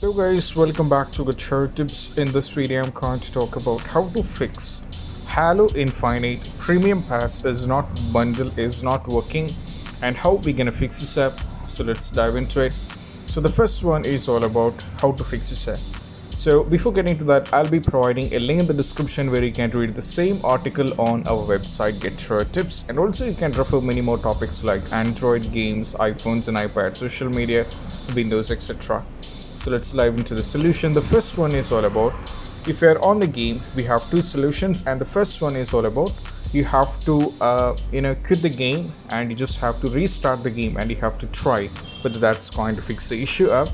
Hello guys, welcome back to Guitar Tips. In this video I'm going to talk about how to fix Halo Infinite Premium Pass is not working and how we're gonna fix this up. So let's dive into it. So the first one is all about how to fix this up. So before getting to that, I'll be providing a link in the description where you can read the same article on our website Guitar Tips, and also you can refer many more topics like Android games, iPhones and iPads, social media, Windows, etc. So let's dive into the solution. The first one is all about, if you're on the game, we have two solutions, and the first one is all about you have to quit the game and you just have to restart the game and you have to try whether that's going to fix the issue up.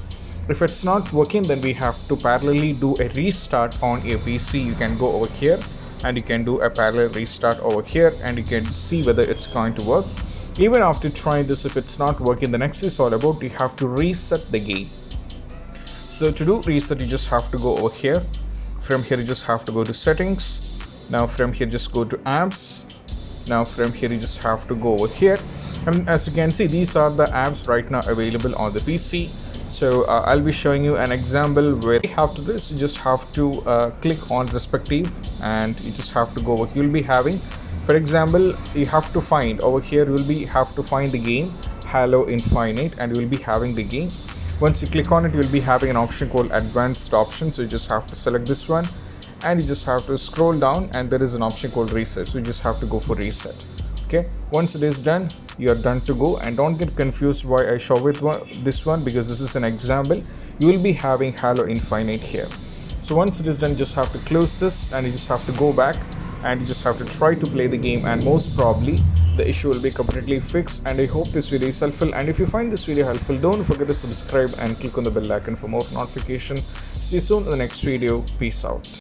If it's not working, then we have to parallelly do a restart on your PC. You can go over here and you can do a parallel restart over here and you can see whether it's going to work. Even after trying this, if it's not working, the next is all about you have to reset the game. So to do reset, you just have to go over here. From here you just have to go to settings. Now from here just go to apps. Now from here you just have to go over here, and as you can see, these are the apps right now available on the PC. So I'll be showing you an example where you have to this. You just have to click on respective and you just have to go over. You'll be having, for example, you have to find over here, have to find the game Halo Infinite and you will be having the game. Once you click on it, you'll be having an option called advanced option. So you just have to select this one and you just have to scroll down and there is an option called reset. So you just have to go for reset. Okay, once it is done, you are done to go. And don't get confused why I show it this one, because this is an example. You will be having Halo Infinite here. So once it is done, just have to close this and you just have to go back and you just have to try to play the game, and most probably the issue will be completely fixed. And I hope this video is helpful, and if you find this video helpful, don't forget to subscribe and click on the bell icon for more notification. See you soon in the next video. Peace out.